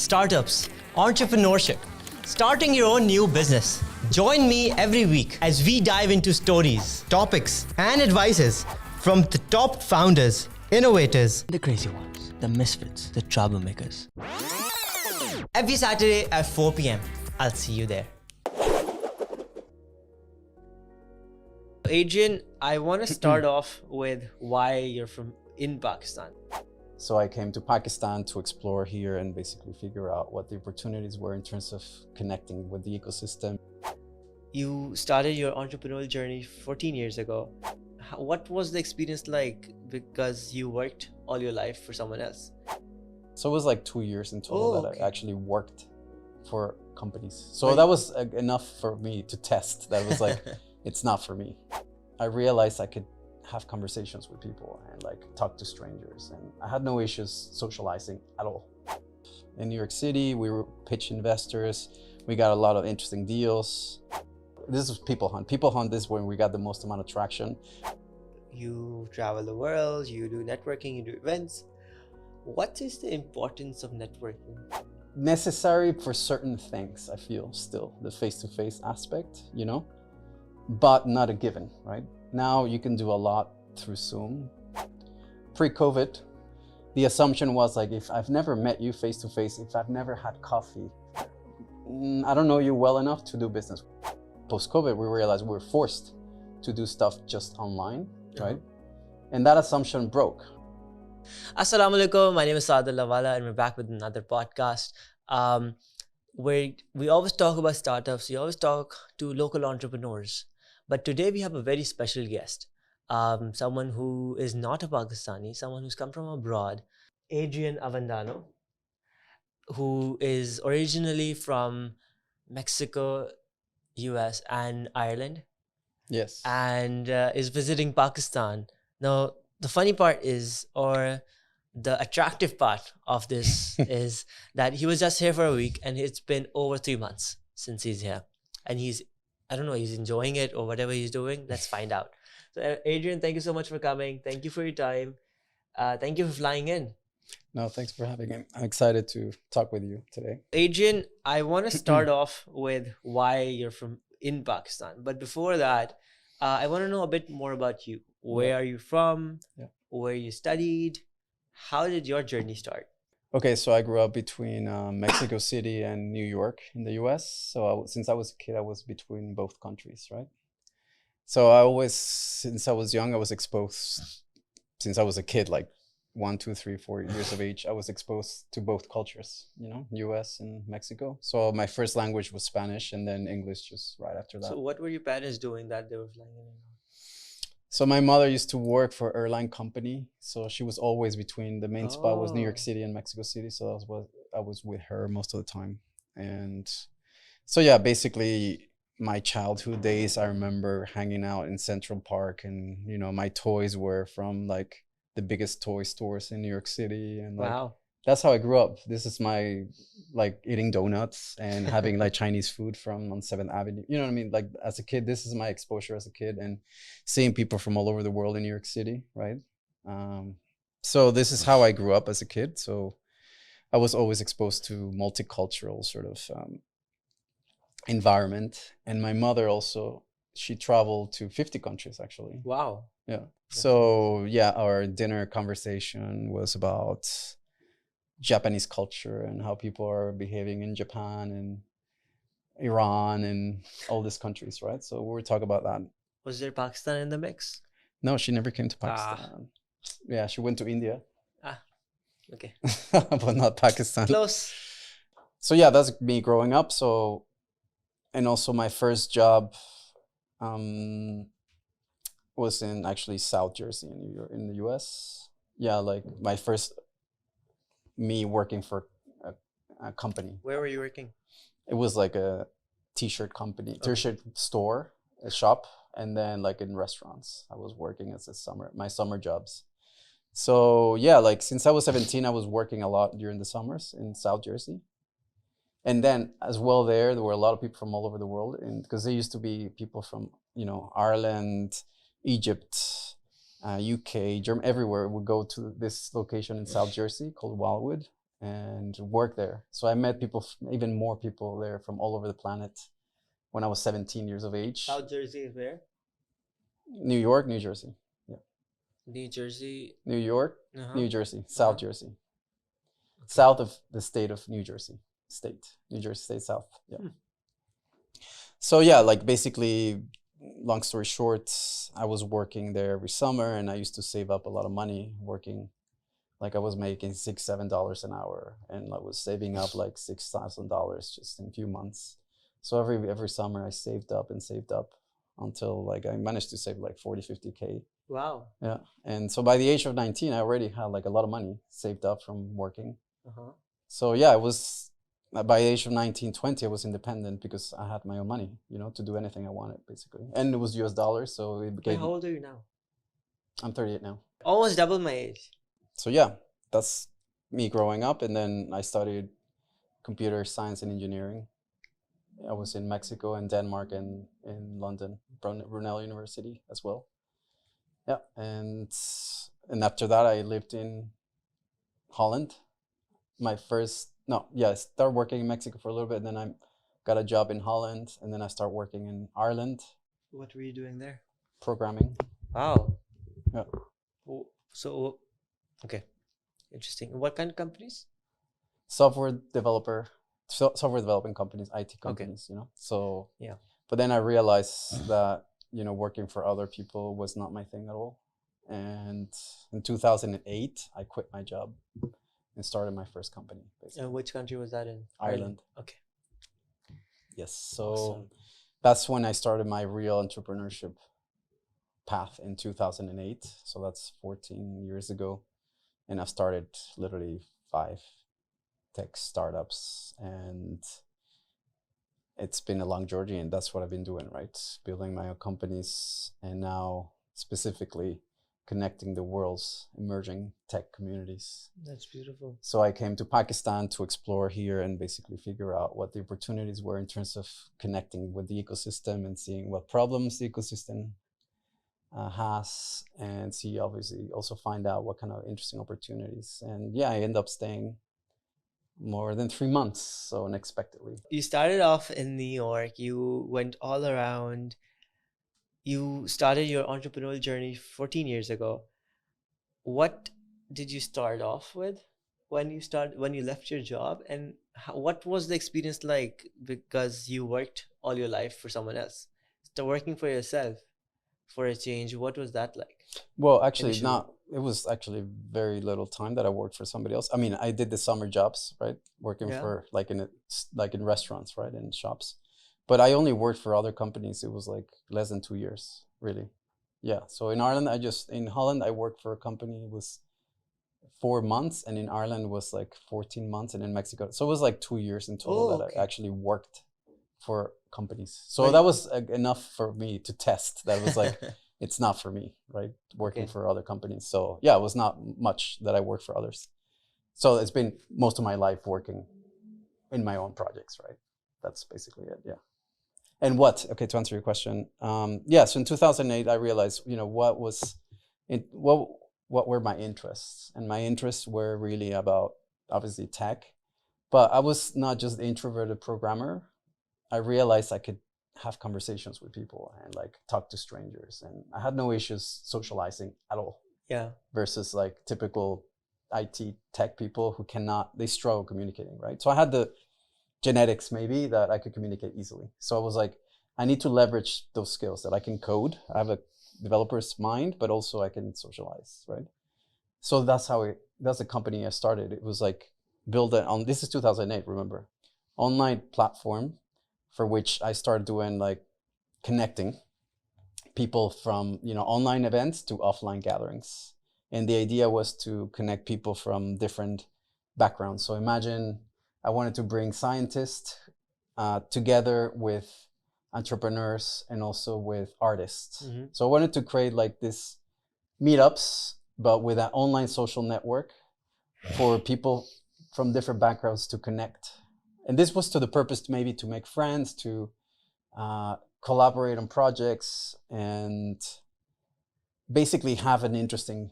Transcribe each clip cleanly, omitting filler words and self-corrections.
startups, entrepreneurship, starting your own new business. Join me every week as we dive into stories, topics, and advices from the top founders, innovators, the crazy ones, the misfits, the troublemakers. Every Saturday at 4 p.m. I'll see you there. Adrian, I want to start off with why you're in Pakistan. So I came to Pakistan to explore here and basically figure out what the opportunities were in terms of connecting with the ecosystem. You started your entrepreneurial journey 14 years ago. What was the experience like, because you worked all your life for someone else? So it was like 2 years in total that I actually worked for companies. So Right. that was enough for me to test. That was like, it's not for me. I realized I could have conversations with people and like talk to strangers, and I had no issues socializing at all. In New York City, we were pitch investors. We got a lot of interesting deals. This was People Hunt. People Hunt is when we got the most amount of traction. You travel the world, you do networking, you do events. What is the importance of networking? Necessary for certain things, I feel, still, the face-to-face aspect, you know, but not a given, right? Now you can do a lot through Zoom. Pre-COVID, the assumption was like, if I've never met you face-to-face, if I've never had coffee, I don't know you well enough to do business. Post-COVID, we realized we were forced to do stuff just online, right? And that assumption broke. Assalamu alaikum, my name is Saad Allahwala and we're back with another podcast where we always talk about startups, we always talk to local entrepreneurs. But today we have a very special guest, someone who is not a Pakistani, someone who's come from abroad, Adrian Avendano, who is originally from Mexico, US and Ireland. Yes. And is visiting Pakistan. Now, the funny part is, or the attractive part of this is that he was just here for a week and it's been over 3 months since he's here. And I don't know, he's enjoying it or whatever he's doing. Let's find out. So Adrian, thank you so much for coming. Thank you for your time. Thank you for flying in. No, thanks for having me. I'm excited to talk with you today. Adrian, I want to start off with why you're in Pakistan. But before that, I want to know a bit more about you. Where are you from? Where you studied? How did your journey start? Okay, so I grew up between Mexico City and New York in the US. So since I was a kid, I was between both countries, right? So since I was young, I was exposed, since I was a kid, like 1, 2, 3, 4 years of age, I was exposed to both cultures, you know, US and Mexico. So my first language was Spanish and then English just right after that. So what were your parents doing that they were flying in? So my mother used to work for an airline company. So she was always between, the main spot was New York City and Mexico City. So that was what I was with her most of the time. And so yeah, basically my childhood days, I remember hanging out in Central Park, and you know, my toys were from like the biggest toy stores in New York City. And like, wow, that's how I grew up. This is my, like, eating donuts and having like Chinese food on 7th Avenue. You know what I mean? Like as a kid, this is my exposure as a kid, and seeing people from all over the world in New York City, right? So this is how I grew up as a kid. So I was always exposed to multicultural sort of environment. And my mother also, she traveled to 50 countries actually. wow. Yeah. So yeah, our dinner conversation was about Japanese culture and how people are behaving in Japan and Iran and all these countries, right? So we were talking about that. Was there Pakistan in the mix? No, she never came to Pakistan. Yeah, she went to India. Okay. But not Pakistan. Close. So yeah, that's me growing up. So, and also my first job was in actually South Jersey in the US. Yeah, like my first, me working for a company. Where were you working? It was like a t-shirt company, t-shirt store, a shop, and then like in restaurants. I was working as my summer jobs. So yeah, like since I was 17, I was working a lot during the summers in South Jersey. And then as well there were a lot of people from all over the world, and because there used to be people from, you know, Ireland, Egypt, UK, Germany, everywhere would go to this location in South Jersey called Wildwood. and work there. So I met people, even more people there from all over the planet when I was 17 years of age. South Jersey is where? New York, New Jersey. Yeah. New Jersey. New York, Uh-huh. New Jersey, South Jersey. South of the state of New Jersey. New Jersey State, South. Yeah. So yeah, like basically, long story short, I was working there every summer, and I used to save up a lot of money working. Like I was making $6-7 an hour, and I was saving up like $6,000 just in a few months. So every summer I saved up until like I managed to save like 40-50K. Wow. Yeah. And so by the age of 19, I already had like a lot of money saved up from working. So yeah, I was by the age of 19, 20, I was independent because I had my own money, you know, to do anything I wanted basically. And it was US dollars, so it became. How old are you now? I'm 38 now. Almost double my age. So yeah, that's me growing up, and then I studied computer science and engineering. I was in Mexico and Denmark and in London, Brunel University as well. Yeah, and after that I lived in Holland. I started working in Mexico for a little bit, and then I got a job in Holland, and then I started working in Ireland. What were you doing there? Programming. Wow. Yeah. So, okay, interesting. What kind of companies? Software developing companies, IT companies, you know. So yeah. But then I realized that, you know, working for other people was not my thing at all. And in 2008, I quit my job and started my first company. Basically. And which country was that in? Ireland. Okay. Yes. So awesome. That's when I started my real entrepreneurship path in 2008. So that's 14 years ago. And I've started literally 5 tech startups, and it's been a long journey, and that's what I've been doing, right? Building my own companies, and now specifically connecting the world's emerging tech communities. That's beautiful. So I came to Pakistan to explore here and basically figure out what the opportunities were in terms of connecting with the ecosystem and seeing what problems the ecosystem has, and obviously also find out what kind of interesting opportunities. And yeah, I end up staying more than 3 months, so unexpectedly. You started off in New York, you went all around, you started your entrepreneurial journey 14 years ago. What did you start off with when you left your job, and what was the experience like? Because you worked all your life for someone else. So working for yourself for a change, what was that like? Well, actually, it was actually very little time that I worked for somebody else. I mean, I did the summer jobs, right? Working for like in restaurants, right? In shops. But I only worked for other companies. It was like less than 2 years, really. Yeah. So in Holland, I worked for a company. It was 4 months, and in Ireland was like 14 months, and in Mexico. So it was like 2 years in total that I actually worked for companies. So that was enough for me to test. That was like, it's not for me, right? Working for other companies. So yeah, it was not much that I worked for others. So it's been most of my life working in my own projects, right? That's basically it, yeah. And to answer your question, so in 2008, I realized, you know, what were my interests? And my interests were really about, obviously, tech. But I was not just the introverted programmer. I realized I could have conversations with people and like talk to strangers, and I had no issues socializing at all. Yeah. Versus like typical IT tech people who they struggle communicating, right? So I had the genetics maybe that I could communicate easily. So I was like, I need to leverage those skills that I can code. I have a developer's mind, but also I can socialize, right? So that's the company I started. It was like this is 2008, remember, online platform for which I started doing like connecting people from, you know, online events to offline gatherings. And the idea was to connect people from different backgrounds. So imagine I wanted to bring scientists together with entrepreneurs and also with artists. Mm-hmm. So I wanted to create like this meetups, but with an online social network for people from different backgrounds to connect. And this was to the purpose maybe to make friends, to collaborate on projects, and basically have an interesting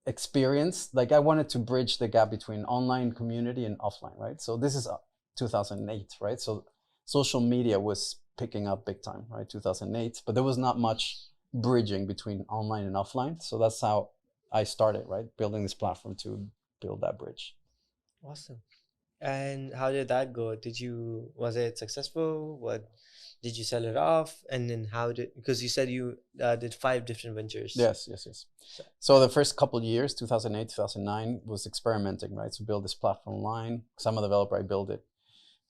experience, like I wanted to bridge the gap between online community and offline, right? So this is 2008, right? So social media was picking up big time, right? 2008, but there was not much bridging between online and offline. So that's how I started, right? Building this platform to build that bridge. Awesome. And how did that go? Was it successful? What did you sell it off? And then because you said you did 5 different ventures. Yes. So the first couple of years, 2008, 2009, was experimenting, right? So build this platform online. Some developer, I built it.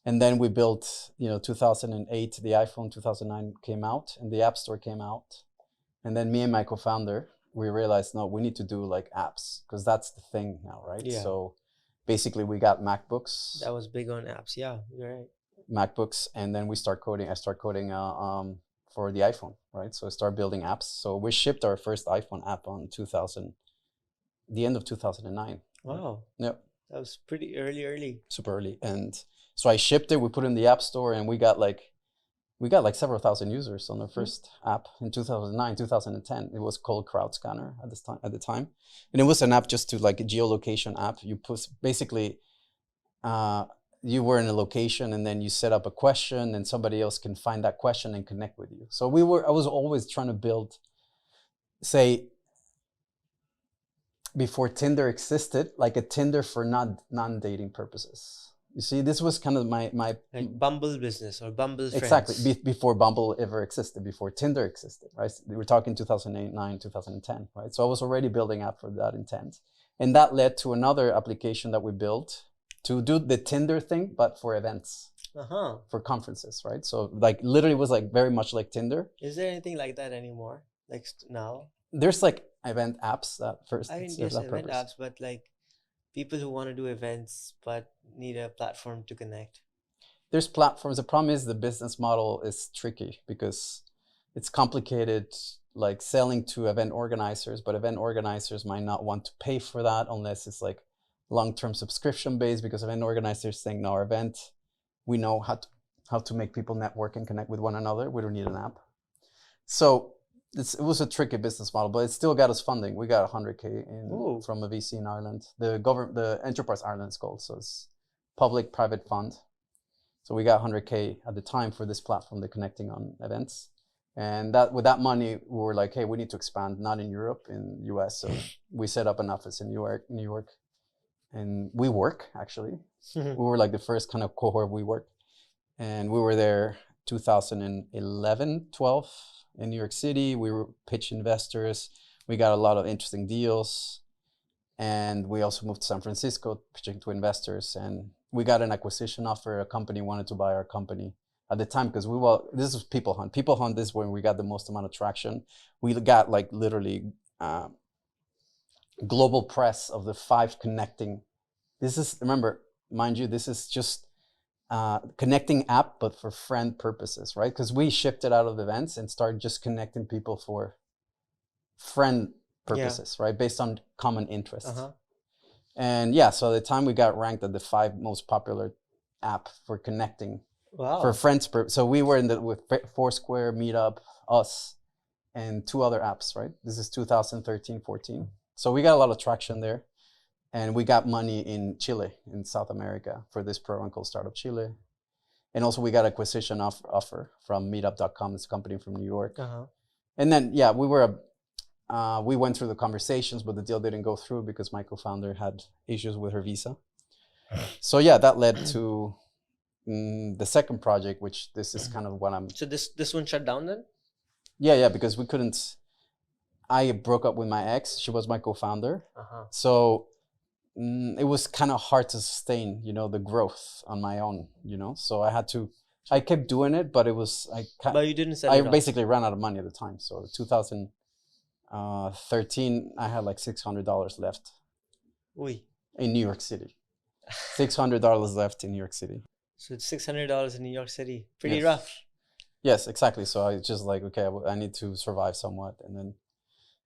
And then we built, 2008, the iPhone, 2009 came out and the App Store came out. And then me and my co-founder, we realized, no, we need to do like apps because that's the thing now, right? Yeah. So basically we got MacBooks. That was big on apps. Yeah, you're right. MacBooks. And then we start coding. I start coding for the iPhone, right? So I start building apps. So we shipped our first iPhone app on the end of 2009. Wow. Yep. That was pretty early. Super early. And so I shipped it, we put it in the App Store, and we got like several thousand users on our first app in 2009, 2010. It was called Crowd Scanner at the time. And it was an app just to like a geolocation app. You basically, you were in a location and then you set up a question and somebody else can find that question and connect with you. So I was always trying to build, say, before Tinder existed, like a Tinder for non-dating purposes. You see, this was kind of my like Bumble business or Bumble friends. Exactly, before Bumble ever existed, before Tinder existed, right? We're talking 2008, 9, 2010, right? So I was already building app for that intent. And that led to another application that we built to do the Tinder thing, but for events, for conferences, right? So like literally was like very much like Tinder. Is there anything like that anymore? Like now? There's like event apps that first. I mean, yes, event apps, but like people who want to do events but need a platform to connect. There's platforms. The problem is the business model is tricky because it's complicated, like selling to event organizers, but event organizers might not want to pay for that unless it's like long-term subscription based, because event organizers think, no, our event, we know how to make people network and connect with one another. We don't need an app. So it was a tricky business model, but it still got us funding. We got 100K from a VC in Ireland. The Enterprise Ireland is called, so it's public-private fund. So we got 100K at the time for this platform, the connecting on events. And with that money, we were like, hey, we need to expand, not in Europe, in US. So we set up an office in New York. And WeWork, actually. We were like the first kind of cohort WeWork. And we were there 2011, 12 in New York City. We were pitch investors. We got a lot of interesting deals. And we also moved to San Francisco pitching to investors. And we got an acquisition offer. A company wanted to buy our company at the time because this was People Hunt. People Hunt is when we got the most amount of traction. We got like literally global press of the 5 connecting. This is, remember, mind you, this is just connecting app, but for friend purposes, right? Because we shipped it out of events and started just connecting people for friend purposes, right? Based on common interests. And yeah, so at the time we got ranked at the 5 most popular app for connecting for friends. So we were with Foursquare, Meetup, us, and 2 other apps, right? This is 2013, 14. So we got a lot of traction there. And we got money in Chile, in South America, for this program called Startup Chile. And also we got acquisition offer from Meetup.com, this company from New York. And then, yeah, we went through the conversations, but the deal didn't go through because my co-founder had issues with her visa. So yeah, that led to the second project, which this is kind of what I'm... So this one shut down then? Yeah, because we couldn't... I broke up with my ex. She was my co-founder. So it was kind of hard to sustain, the growth on my own, So I kept doing it, but it was... But you didn't sell it off. I basically ran out of money at the time. So 2013, I had like $600 left in New York City. $600 left in New York City. So it's $600 in New York City. Pretty rough. Yes, exactly. So I just like, okay, I need to survive somewhat. And then,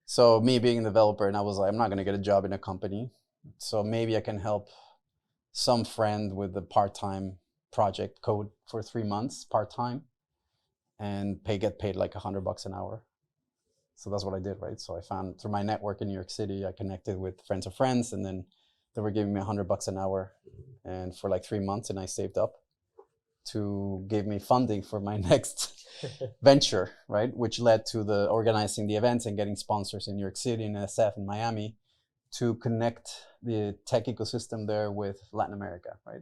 so me being a developer, and I was like, I'm not going to get a job in a company. So maybe I can help some friend with the part-time project code for 3 months, part-time, and get paid like $100 an hour. So that's what I did, right? So I found through my network in New York City, I connected with friends of friends, and then they were giving me $100 an hour, and for like 3 months, and I saved up to give me funding for my next venture, right? Which led to the organizing the events and getting sponsors in New York City and SF in Miami to connect the tech ecosystem there with Latin America, right?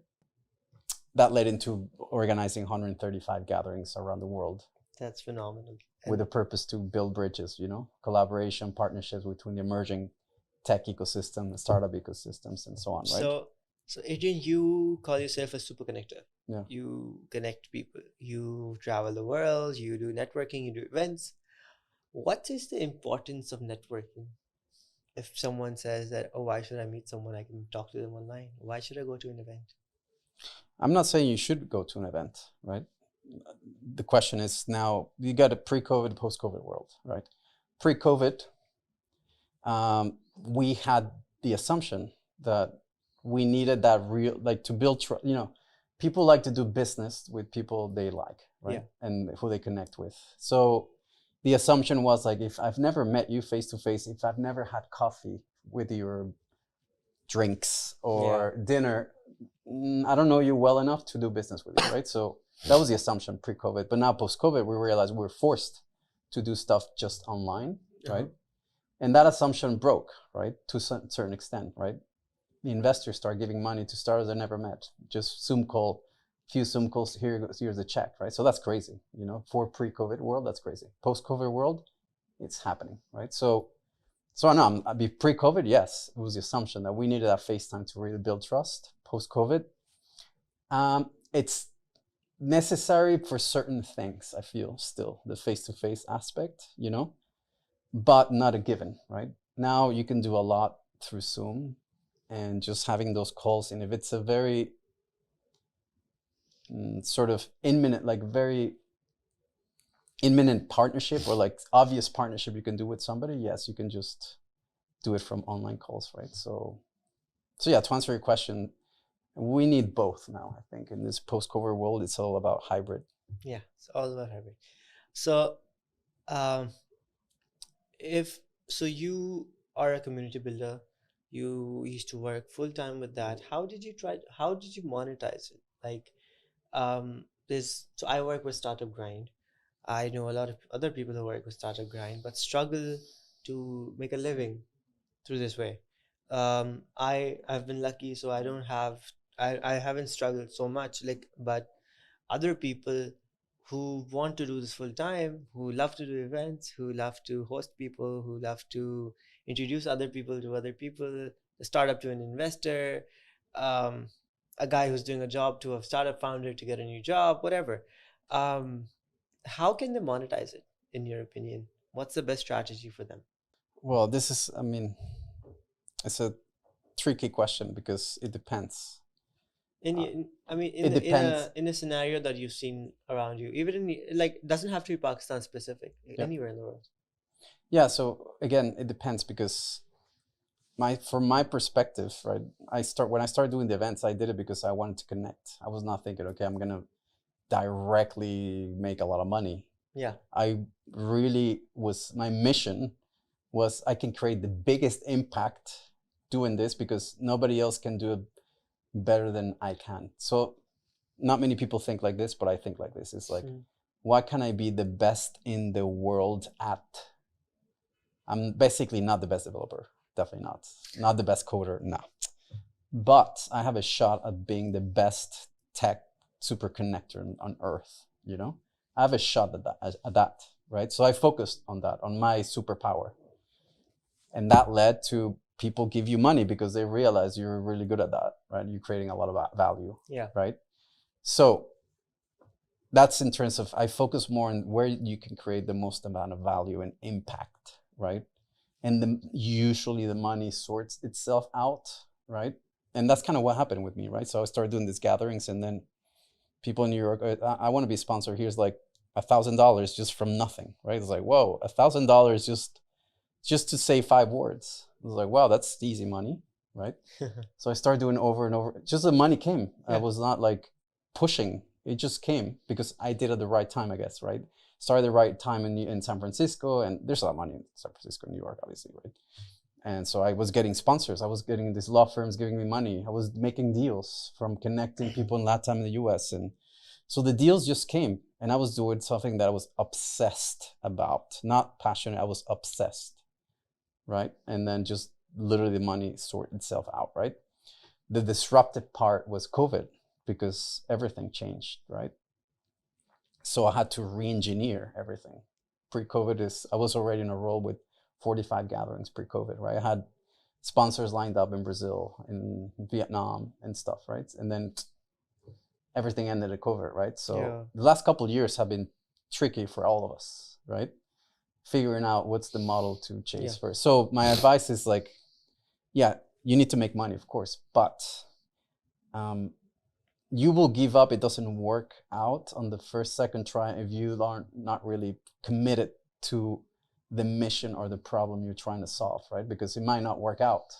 That led into organizing 135 gatherings around the world. That's phenomenal. With a purpose to build bridges, you know, collaboration, partnerships between the emerging tech ecosystem, the startup ecosystems, and so on, right? So Adrian, you call yourself a super connector. Yeah. You connect people. You travel the world. You do networking. You do events. What is the importance of networking? If someone says that, oh, why should I meet someone? I can talk to them online. Why should I go to an event? I'm not saying you should go to an event, right? The question is now, you got a pre-COVID, post-COVID world, right? Pre-COVID, we had the assumption that we needed that real, like to build, you know, people like to do business with people they like, right? Yeah. And who they connect with. So the assumption was like, if I've never met you face to face, if I've never had coffee with your drinks or dinner, I don't know you well enough to do business with you, right? So that was the assumption pre-COVID. But now post-COVID, we realized we were forced to do stuff just online, right? And that assumption broke, right? To a certain extent, right? The investors start giving money to startups they never met. Just Zoom call, few Zoom calls, here's a check, right? So that's crazy, you know, for pre-COVID world, that's crazy. Post-COVID world, it's happening, right? So I know, pre-COVID, yes, it was the assumption that we needed that FaceTime to really build trust. Post-COVID, it's necessary for certain things, I feel, still, the face-to-face aspect, you know, but not a given, right? Now you can do a lot through Zoom and just having those calls. And if it's a very sort of imminent, like very imminent partnership or like obvious partnership you can do with somebody, yes, you can just do it from online calls, right? So yeah, to answer your question, we need both now. I think in this post-COVID world, it's all about hybrid. Yeah, it's all about hybrid. So, you are a community builder, you used to work full time with that. How did you monetize it? Like, so I work with Startup Grind. I know a lot of other people who work with Startup Grind, but struggle to make a living through this way. I've been lucky, so I haven't struggled so much. But other people who want to do this full time, who love to do events, who love to host people, who love to introduce other people to other people, a startup to an investor, a guy who's doing a job to a startup founder to get a new job, whatever. How can they monetize it, in your opinion? What's the best strategy for them? Well, this is, I mean, it's a tricky question because it depends. In a scenario that you've seen around you, even doesn't have to be Pakistan specific, anywhere in the world. Yeah, so again, it depends because from my perspective, right? When I started doing the events, I did it because I wanted to connect. I was not thinking, okay, I'm gonna directly make a lot of money. Yeah. My mission was I can create the biggest impact doing this because nobody else can do it better than I can. So not many people think like this, but I think like this. It's like, what can I be the best in the world at? I'm basically not the best developer. Definitely not. Not the best coder, no. But I have a shot at being the best tech super connector on earth, you know? I have a shot at that, right? So I focused on that, on my superpower. And that led to people give you money because they realize you're really good at that, right? You're creating a lot of value, right? So that's in terms of, I focus more on where you can create the most amount of value and impact, right? And usually the money sorts itself out, right? And that's kind of what happened with me, right? So I started doing these gatherings and then people in New York, I want to be a sponsor. Here's like $1,000 just from nothing, right? It's like, whoa, $1,000 just to say 5 words. I was like, wow, that's easy money, right? So I started doing over and over. Just the money came. I was not like pushing. It just came because I did it at the right time, I guess, right? started the right time in San Francisco, and there's a lot of money in San Francisco, New York, obviously, right? And so I was getting sponsors. I was getting these law firms giving me money. I was making deals from connecting people in Latin in the US. And so the deals just came, and I was doing something that I was obsessed about, not passionate. I was obsessed, right? And then just literally the money sorted itself out, right? The disruptive part was COVID, because everything changed, right? So I had to re-engineer everything. Pre-COVID I was already in a role with 45 gatherings pre-COVID, right? I had sponsors lined up in Brazil, in Vietnam and stuff, right? And then everything ended at COVID, right? So the last couple of years have been tricky for all of us, right? Figuring out what's the model to chase first. So my advice is like, yeah, you need to make money, of course, but you will give up. It doesn't work out on the first, second try if you aren't not really committed to the mission or the problem you're trying to solve, right? Because it might not work out.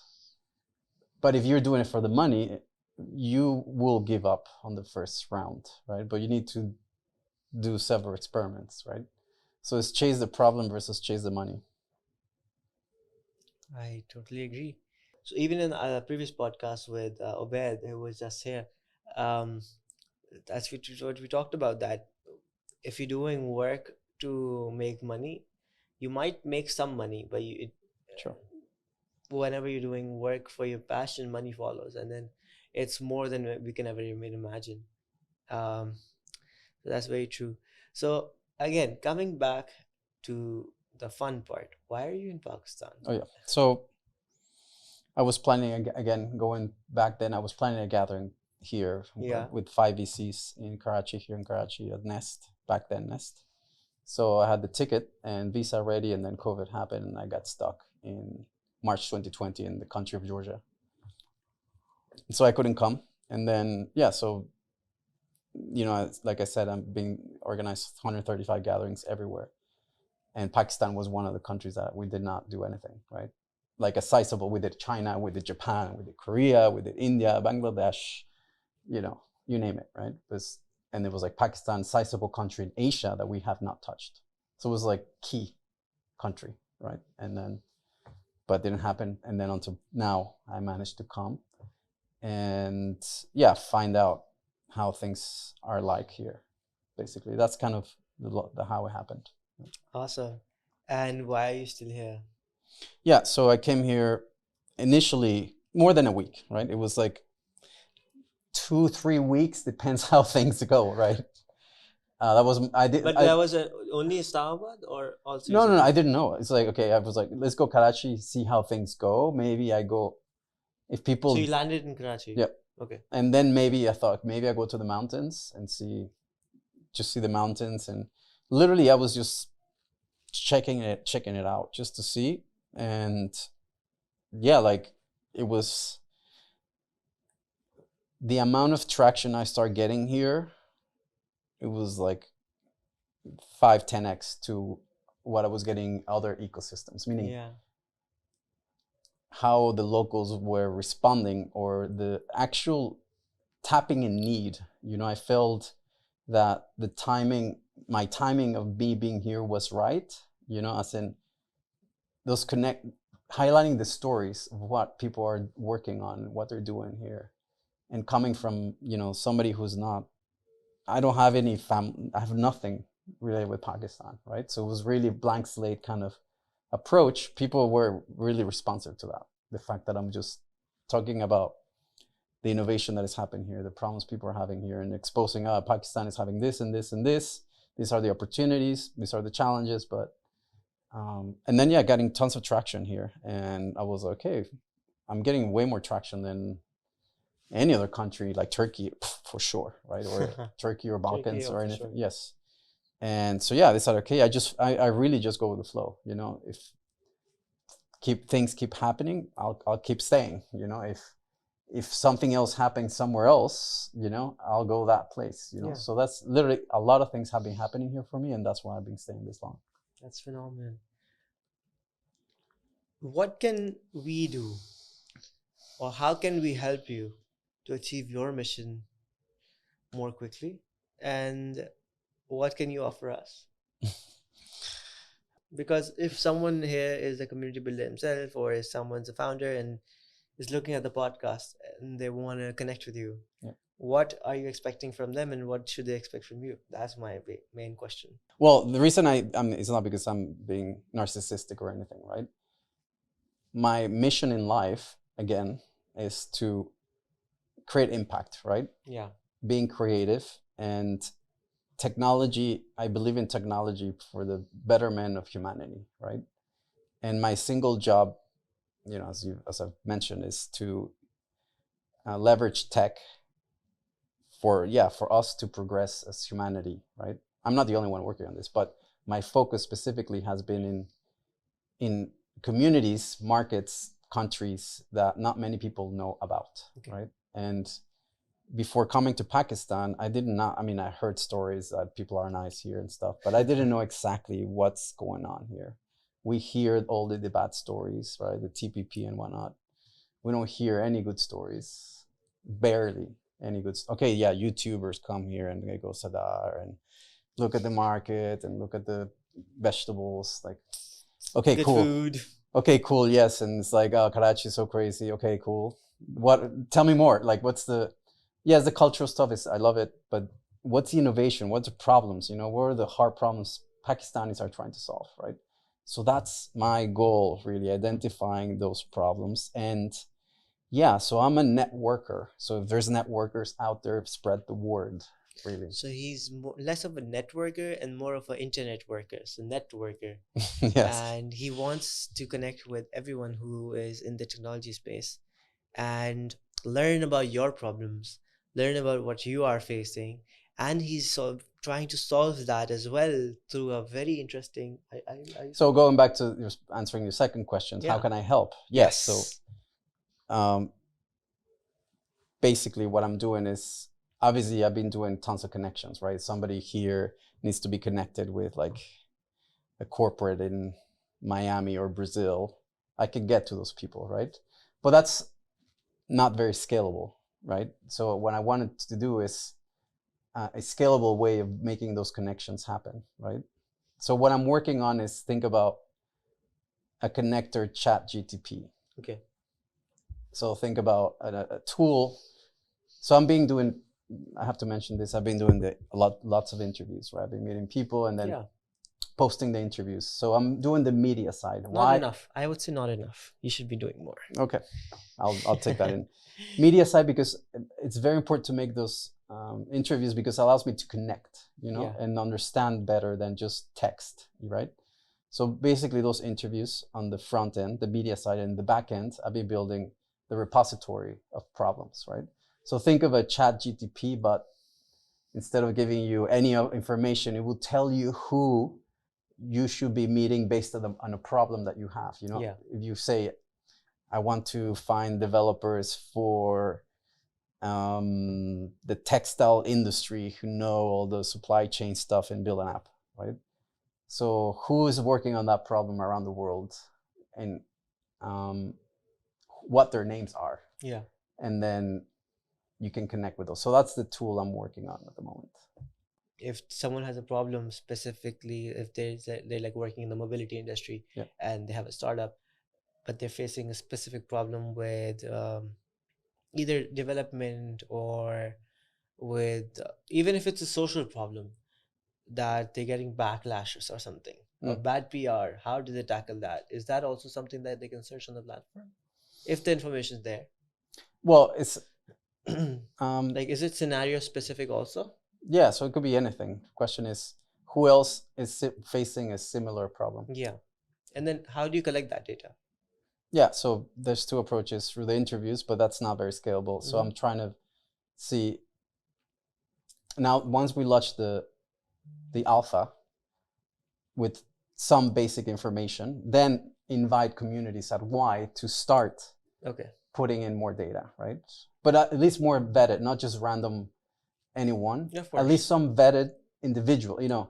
But if you're doing it for the money, you will give up on the first round, right? But you need to do several experiments, right? So it's chase the problem versus chase the money. I totally agree. So even in a previous podcast with Obed, who was just here, that's what we talked about, that if you're doing work to make money, you might make some money, but whenever you're doing work for your passion, money follows, and then it's more than we can ever even imagine. So that's very true. So again, coming back to the fun part, why are you in Pakistan? Oh yeah. So I was planning, again, going back then, I was planning a gathering here with 5 VCs in Karachi, here in Karachi, at Nest, back then Nest. So I had the ticket and visa ready, and then COVID happened, and I got stuck in March 2020 in the country of Georgia. So I couldn't come. And then, so, like I said, I'm being organized 135 gatherings everywhere. And Pakistan was one of the countries that we did not do anything, right? Like a sizable, we did China, we did Japan, we did Korea, we did India, Bangladesh, you name it, right? And it was like Pakistan, sizable country in Asia that we have not touched. So it was like key country, right? And then, but it didn't happen. And then until now, I managed to come and find out how things are like here. Basically, that's kind of the how it happened. Awesome. And why are you still here? Yeah, so I came here initially more than a week, right? It was like 2-3 weeks, depends how things go, right? That was that was only Islamabad or also? No, I didn't know. It's like, okay, I was like, let's go Karachi, see how things go. Maybe I go, if people. So you landed in Karachi. Yeah. Okay. And then maybe I thought, maybe I go to the mountains and see the mountains, and literally I was just checking it out just to see, and like it was the amount of traction I start getting here. It was like 5-10x to what I was getting other ecosystems, meaning how the locals were responding, or the actual tapping in need. I felt that my timing of me being here was right, as in those highlighting the stories of what people are working on, what they're doing here, and coming from, somebody who's not, I don't have any family, I have nothing related with Pakistan, right? So it was really blank slate kind of approach. People were really responsive to that. The fact that I'm just talking about the innovation that is happening here, the problems people are having here, and exposing, Pakistan is having this and this and this. These are the opportunities, these are the challenges, but, and then, getting tons of traction here. And I was like, okay, I'm getting way more traction than any other country, like Turkey, for sure, right? Or Turkey or Balkans Turkey, or anything. Sure. Yes. And so, they said, okay, I really just go with the flow. If things keep happening, I'll keep staying. If something else happens somewhere else, I'll go that place. So that's literally, a lot of things have been happening here for me, and that's why I've been staying this long. That's phenomenal. What can we do, or how can we help you to achieve your mission more quickly? And what can you offer us? Because if someone here is a community builder himself, or if someone's a founder and is looking at the podcast and they want to connect with you, Yeah. what are you expecting from them and what should they expect from you? That's my main question. Well, the reason it's not because I'm being narcissistic or anything, right? My mission in life, again, is to create impact, right? Yeah. Being creative and technology. I believe in technology for the betterment of humanity, right? And my single job, you know, as I've mentioned, is to leverage tech for us to progress as humanity, right? I'm not the only one working on this, but my focus specifically has been in communities, markets, countries that not many people know about, Okay. right? And before coming to Pakistan, I heard stories that people are nice here and stuff, but I didn't know exactly what's going on here. We hear all the bad stories, right? The TPP and whatnot. We don't hear any good stories, barely any good. Okay, yeah, YouTubers come here and they go Sadar and look at the market and look at the vegetables. Like, okay, Good cool. food. Okay, cool. Yes, and it's like, oh, Karachi is so crazy. Okay, cool. What? Tell me more. Like, what's the? Yes, the cultural stuff is. I love it, but what's the innovation? What's the problems? You know, what are the hard problems Pakistanis are trying to solve, right? So that's my goal, really, identifying those problems. And yeah, so I'm a networker. So if there's networkers out there, spread the word, really. So he's less of a networker and more of an internet worker, so networker. Yes. And he wants to connect with everyone who is in the technology space and learn about your problems, learn about what you are facing, and he's sort of trying to solve that as well through a very interesting. So going back to answering your second question, how Yeah. can I help? Yes. So basically what I'm doing is, obviously I've been doing tons of connections, right? Somebody here needs to be connected with like a corporate in Miami or Brazil. I can get to those people, right? But that's not very scalable, right? So what I wanted to do is a scalable way of making those connections happen, right? So what I'm working on is, think about a connector chat GTP. Okay. So think about a tool. So I have to mention this, I've been doing lots of interviews, right? I've been meeting people and then posting the interviews. So I'm doing the media side. Not enough. I would say not enough. You should be doing more. Okay, I'll take that in. Media side, because it's very important to make those interviews, because it allows me to connect, you know, and understand better than just text, right? So basically those interviews on the front end, the media side, and the back end, I've been building the repository of problems, right? So think of a chat GTP, but instead of giving you any information, it will tell you who you should be meeting based on a problem that you have. You know, if you say, I want to find developers for the textile industry who know all the supply chain stuff and build an app, right? So who is working on that problem around the world, and what their names are. Yeah. And then you can connect with those. So that's the tool I'm working on at the moment. If someone has a problem specifically, if they're like working in the mobility industry and they have a startup, but they're facing a specific problem with either development or with even if it's a social problem, that they're getting backlashes or something, or bad PR, how do they tackle that? Is that also something that they can search on the platform if the information is there? Well, it's like, is it scenario specific also? Yeah, so it could be anything. The question is, who else is facing a similar problem? Yeah. And then how do you collect that data? Yeah, so there's two approaches through the interviews, but that's not very scalable. So I'm trying to see, now once we launch the alpha with some basic information, then invite communities at Y to start putting in more data, right? But at least more vetted, not just random anyone, at least some vetted individual, you know.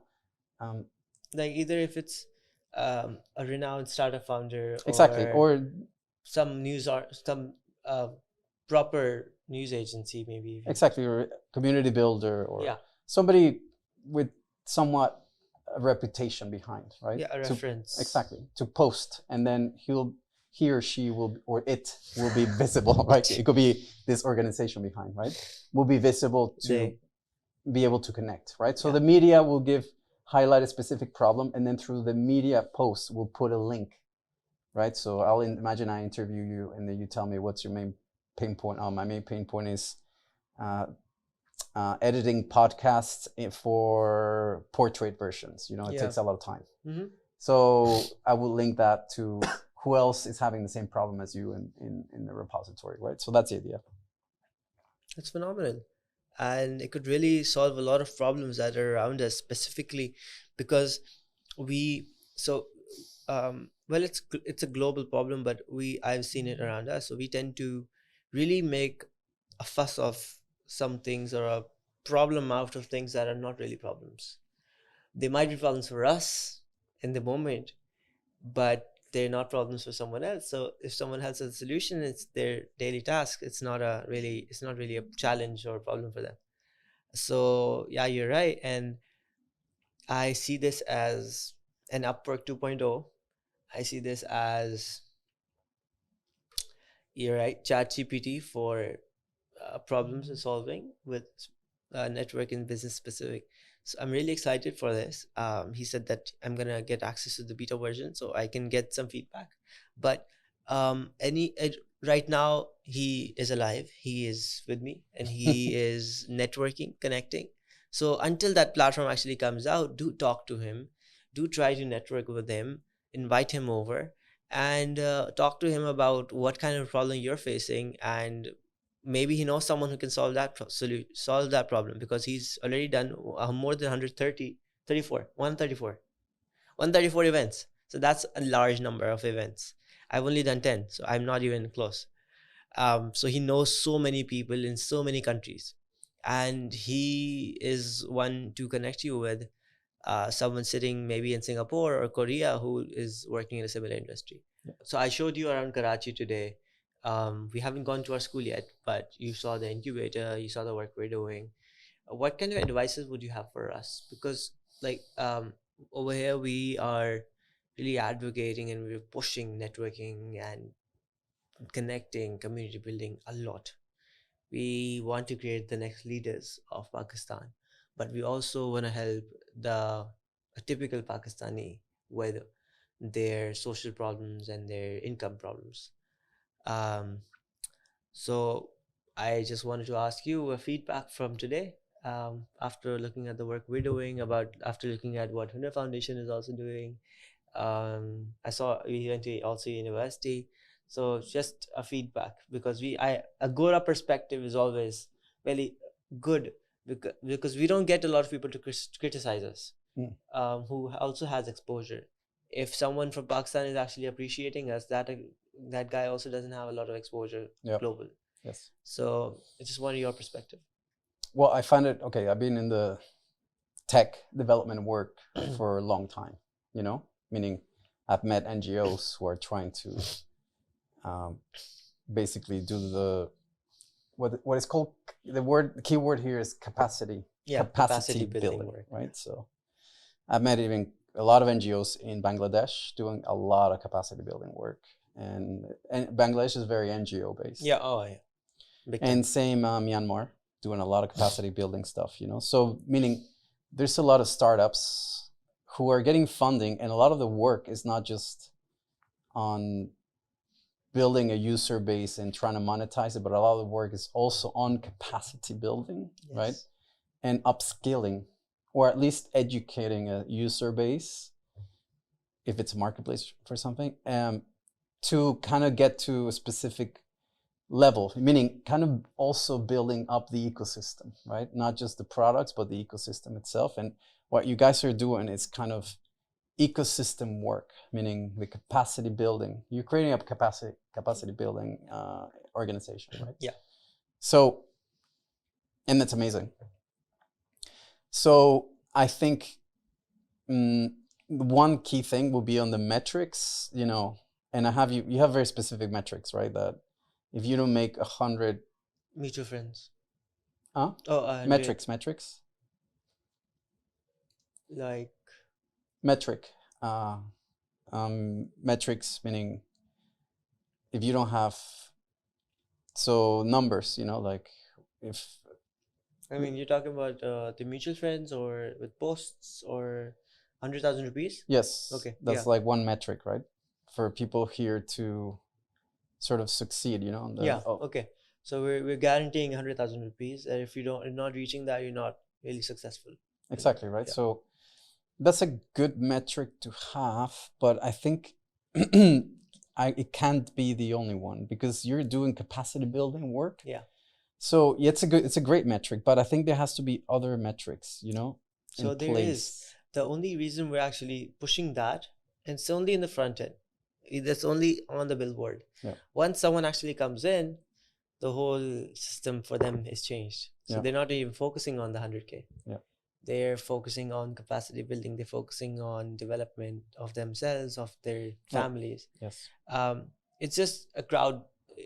Like either if it's a renowned startup founder, or some some proper news agency, maybe. Or community builder, or somebody with somewhat a reputation behind, right? Yeah, a reference. Exactly. To post, and then he or she will, or it will be visible, right? It could be this organization behind, right? Will be visible to be able to connect, right? So the media will highlight a specific problem, and then through the media post, we'll put a link, right? So I'll imagine I interview you, and then you tell me what's your main pain point. Oh, my main pain point is editing podcasts for portrait versions. You know, it takes a lot of time. Mm-hmm. So I will link that to who else is having the same problem as you in the repository, right? So that's the idea. That's phenomenal. And it could really solve a lot of problems that are around us, specifically because well, it's a global problem, but I've seen it around us. So we tend to really make a fuss of some things, or a problem out of things that are not really problems. They might be problems for us in the moment, but they're not problems for someone else. So if someone has a solution, it's their daily task. It's not really a challenge or a problem for them. So yeah, you're right. And I see this as an Upwork 2.0. I see this as, you're right, ChatGPT for problems and solving with network and business specific. So I'm really excited for this. He said that I'm gonna get access to the beta version so I can get some feedback. But right now he is alive. He is with me, and he is networking, connecting. So until that platform actually comes out, do talk to him, do try to network with him, invite him over, and talk to him about what kind of problem you're facing, and maybe he knows someone who can solve that problem, because he's already done more than 134 events. So that's a large number of events. I've only done 10, so I'm not even close. So he knows so many people in so many countries, and he is one to connect you with someone sitting maybe in Singapore or Korea who is working in a similar industry. Yeah. So I showed you around Karachi today. We haven't gone to our school yet, but you saw the incubator, you saw the work we're doing. What kind of advices would you have for us? Because over here we are really advocating, and we're pushing networking and connecting, community building a lot. We want to create the next leaders of Pakistan, but we also want to help a typical Pakistani with their social problems and their income problems. Um, so I just wanted to ask you a feedback from today. After looking at the work we're doing, after looking at what Hunar Foundation is also doing, I saw we went to also university. So just a feedback, because a Gora perspective is always really good, because we don't get a lot of people to criticize us, who also has exposure. If someone from Pakistan is actually appreciating us, that guy also doesn't have a lot of exposure global. Yes. So I just wanted your perspective. Well, I find it okay. I've been in the tech development work for a long time, you know, meaning I've met NGOs who are trying to basically do what is called, the key word here is capacity. Yeah, capacity building work. Right? So I've met even a lot of NGOs in Bangladesh doing a lot of capacity building work, and Bangladesh is very NGO based. Yeah. Oh, yeah. Big time. And same Myanmar, doing a lot of capacity building stuff, you know. So meaning there's a lot of startups who are getting funding, and a lot of the work is not just on building a user base and trying to monetize it, but a lot of the work is also on capacity building, right? And upskilling, or at least educating a user base, if it's a marketplace for something, to kind of get to a specific level, meaning kind of also building up the ecosystem, right? Not just the products, but the ecosystem itself. And what you guys are doing is kind of ecosystem work, meaning the capacity building. You're creating a capacity building organization, right? Yeah. So, and that's amazing. So I think one key thing will be on the metrics, you know, and you have very specific metrics, right? That if you don't make 100 mutual friends. Metrics. Like metric. Metrics meaning if you don't have numbers, like if I mean, you're talking about the mutual friends or with posts or 100,000 rupees? yes, Okay. that's Yeah. like one metric, right? For people here to sort of succeed, on the Yeah. Okay. So we're guaranteeing 100,000 rupees, and if you're not reaching that, you're not really successful. exactly, right? Yeah. So that's a good metric to have, but I think it can't be the only one because you're doing capacity building work. Yeah. So yeah, it's a great metric, but I think there has to be other metrics, So in there is. place. The only reason we're actually pushing that, and it's only in the front end. That's only on the billboard. Yeah. Once someone actually comes in, the whole system for them is changed. So Yeah. they're not even focusing on the 100K. Yeah. They're focusing on capacity building. They're focusing on development of themselves, of their families. Yes. It's just a crowd.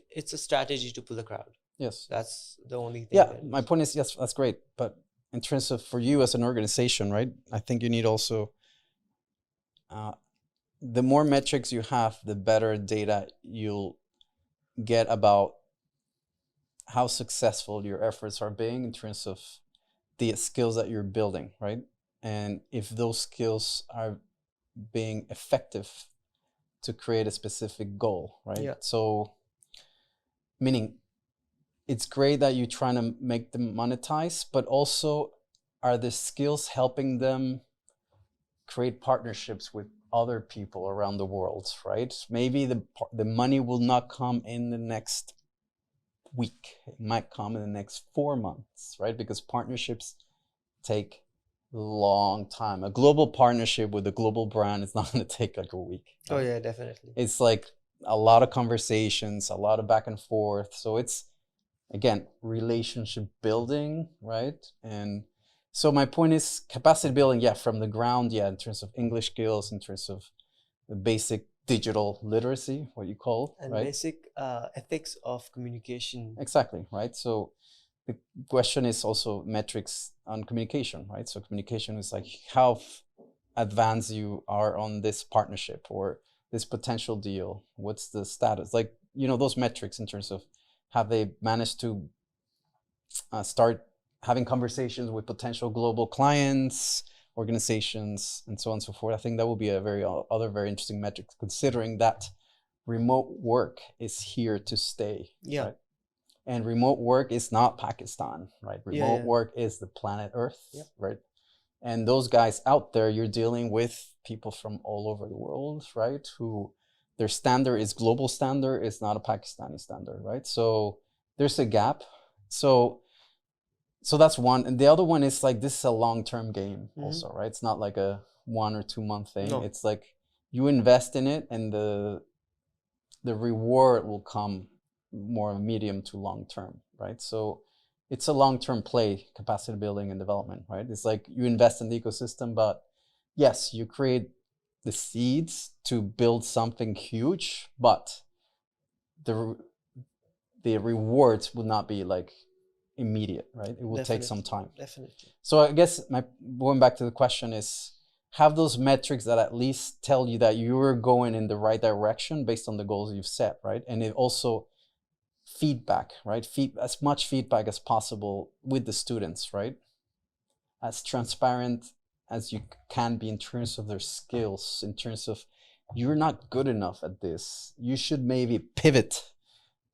It's a strategy to pull the crowd. Yes. That's the only thing. Yeah. My point is, yes, that's great. But in terms of for you as an organization, right? I think you need also, the more metrics you have, the better data you'll get about how successful your efforts are being in terms of the skills that you're building, right? And if those skills are being effective to create a specific goal, right? Yeah. So, meaning it's great that you're trying to make them monetize, but also are the skills helping them create partnerships with other people around the world, right? Maybe the money will not come in the next week. It might come in the next 4 months, right? Because partnerships take a long time. A global partnership with a global brand is not going to take like a week. Right? Oh yeah, definitely. It's like a lot of conversations, a lot of back and forth. So it's, again, relationship building, right? And so my point is capacity building, yeah, from the ground, yeah, in terms of English skills, in terms of the basic digital literacy, what you call, and right? basic ethics of communication. Exactly, right? So the question is also metrics on communication, right? So communication is like how advanced you are on this partnership or this potential deal. What's the status? Like, those metrics in terms of have they managed to start having conversations with potential global clients, organizations, and so on and so forth. I think that would be a other very interesting metric, considering that remote work is here to stay. Yeah. Right? And remote work is not Pakistan, right? Remote work is the planet Earth, right? And those guys out there, you're dealing with people from all over the world, right? Who their standard is global standard, is not a Pakistani standard, right? So there's a gap. So that's one. And the other one is like, this is a long-term game also, right? It's not like a 1 or 2 month thing. No. It's like you invest in it and the reward will come more medium to long term, right? So it's a long-term play, capacity building and development, right? It's like you invest in the ecosystem, but yes, you create the seeds to build something huge, but the rewards will not be like immediate, right? It will take some time. Definitely. So I guess going back to the question is, have those metrics that at least tell you that you're going in the right direction based on the goals you've set, right? And it also feedback, right? As much feedback as possible with the students, right? As transparent as you can be in terms of their skills, in terms of you're not good enough at this. You should maybe pivot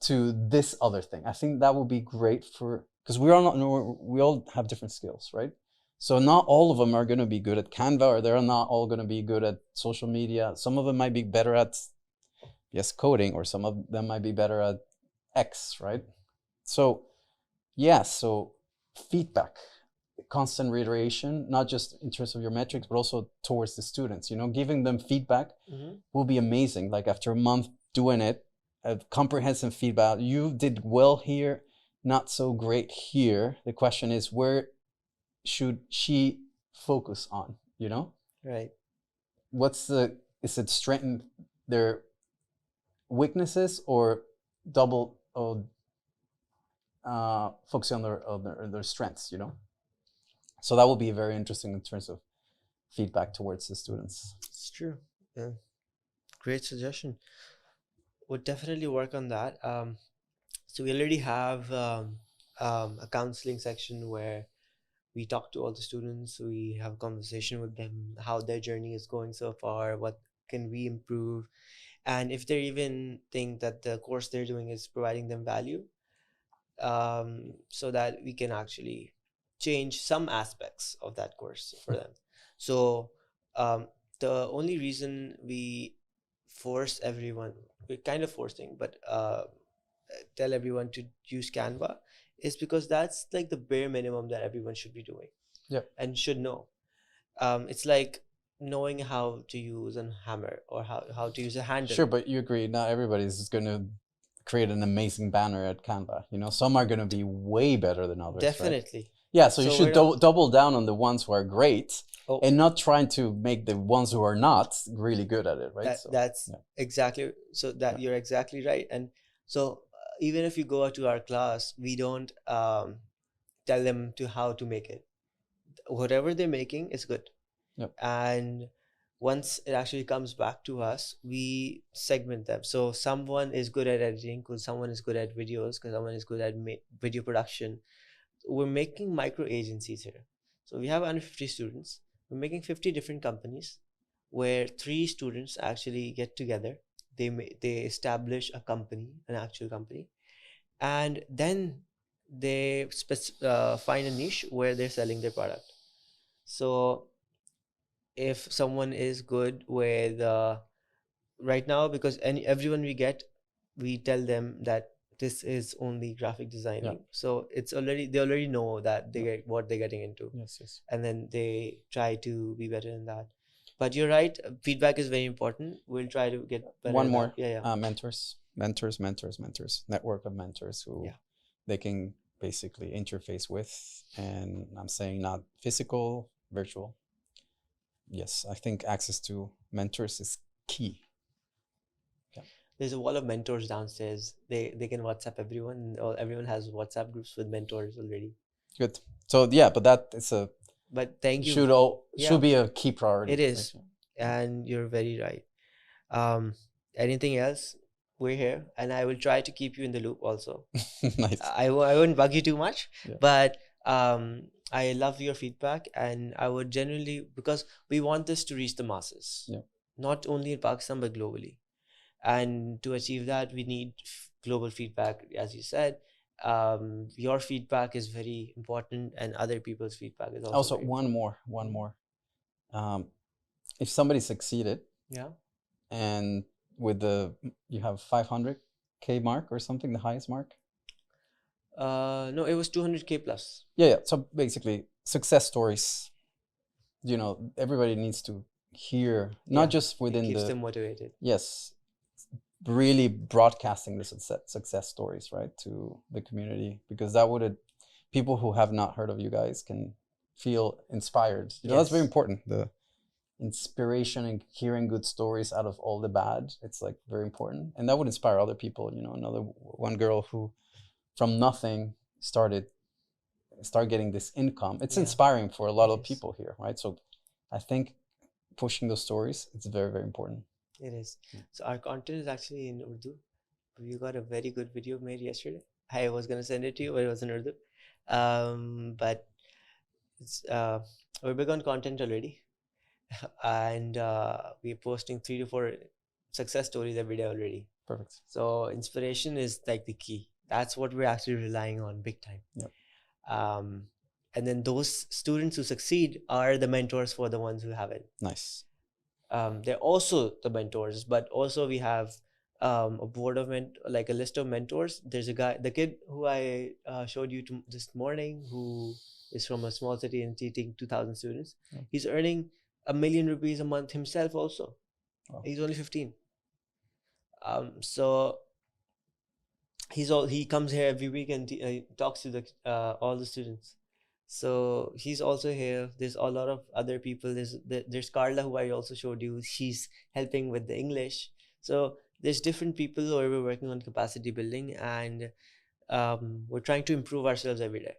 to this other thing. I think that would be great because we all have different skills, right? So not all of them are going to be good at Canva, or they're not all going to be good at social media. Some of them might be better at, yes, coding, or some of them might be better at X, right? So, yeah, so feedback, constant reiteration, not just in terms of your metrics, but also towards the students, giving them feedback will be amazing. Like after a month doing it, a comprehensive feedback, you did well here, not so great here. The question is, where should she focus on, Right. Is it strengthen their weaknesses or double focusing on their strengths, So that will be very interesting in terms of feedback towards the students. It's true. Yeah. Great suggestion. Would definitely work on that. So we already have a counseling section where we talk to all the students. We have a conversation with them, how their journey is going so far, what can we improve, and if they even think that the course they're doing is providing them value, so that we can actually change some aspects of that course for them. So the only reason we force everyone, we're kind of forcing, but tell everyone to use Canva is because that's like the bare minimum that everyone should be doing. Yep. And should know. It's like knowing how to use a hammer or how to use a handle. Sure, but you agree, not everybody's going to create an amazing banner at Canva. You know, some are going to be way better than others. Definitely. Right? Yeah, so you So should double down on the ones who are great and not trying to make the ones who are not really good at it, right? That's exactly, so that you're exactly right. And so even if you go to our class, we don't tell them to how to make it. Whatever they're making is good. Yep. And once it actually comes back to us, we segment them. So someone is good at editing, because someone is good at videos, because someone is good at video production. We're making micro agencies here. So we have 150 students. We're making 50 different companies where 3 students actually get together. They establish a company, an actual company, and then they find a niche where they're selling their product. So if someone is good with right now, because everyone we tell them that this is only graphic designing. So it's they already know that they get what they're getting into. Yes. And then they try to be better in that. But you're right, feedback is very important. We'll try to get better. One more. Mentors. Network of mentors who they can basically interface with. And I'm saying not physical, virtual. Yes, I think access to mentors is key. There's a wall of mentors downstairs. They can WhatsApp everyone. Everyone has WhatsApp groups with mentors already. Good. So yeah, but that is a. But thank you. Should be a key priority. It is, and you're very right. Anything else? We're here, and I will try to keep you in the loop also. Nice. I wouldn't bug you too much, but I love your feedback, and I would genuinely, because we want this to reach the masses, not only in Pakistan but globally. And to achieve that, we need global feedback, as you said. Your feedback is very important, and other people's feedback is also one more. If somebody succeeded, and with you have 500K mark or something, the highest mark. No, it was 200K plus. Yeah. So basically, success stories. You know, everybody needs to hear, not just within it keeps them motivated. Yes. Really broadcasting the success stories, right, to the community, because that would people who have not heard of you guys can feel inspired. You know, that's very important. The inspiration and hearing good stories out of all the bad, it's like very important, and that would inspire other people. You know, one girl who from nothing started getting this income. It's inspiring for a lot of people here, right? So I think pushing those stories, it's very, very important. It is. So our content is actually in Urdu. We got a very good video made yesterday. I was gonna send it to you, but it was in Urdu. But it's we're big on content already, and we're posting 3 to 4 success stories every day already. Perfect. So inspiration is like the key. That's what we're actually relying on big time. And then those students who succeed are the mentors for the ones who haven't. Nice. They're also the mentors, but also we have a board of like a list of mentors. There's a guy, the kid who I showed you this morning, who is from a small city and teaching 2,000 students. He's earning $1 million rupees a month himself also. He's only 15. So he comes here every week and talks to all the students. So he's also here. There's a lot of other people. There's Carla, who I also showed you. She's helping with the English. So there's different people who are working on capacity building, and we're trying to improve ourselves every day.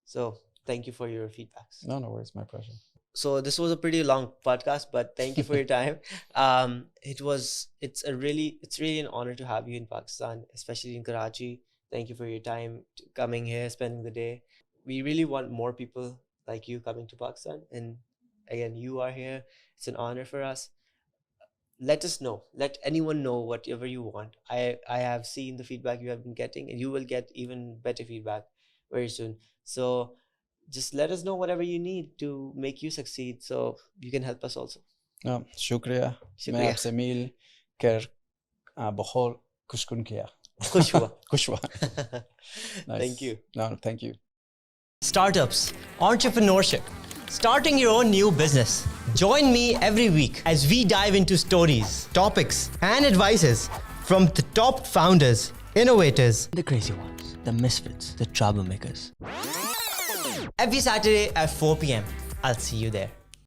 So thank you for your feedbacks. No worries, my pleasure. So this was a pretty long podcast, but thank you for your time. It's really an honor to have you in Pakistan, especially in Karachi. Thank you for your time coming here, spending the day. We really want more people like you coming to Pakistan. And again, you are here. It's an honor for us. Let us know. Let anyone know whatever you want. I have seen the feedback you have been getting, and you will get even better feedback very soon. So just let us know whatever you need to make you succeed, so you can help us also. शुक्रिया मैं आपसे मिल कर बहुत खुशकुन किया खुश हुआ. खुश हुआ Nice. Thank you. No, thank you. Startups, entrepreneurship, starting your own new business. Join me every week as we dive into stories, topics, and advices from the top founders, innovators, the crazy ones, the misfits, the troublemakers. Every Saturday at 4 p.m. I'll see you there.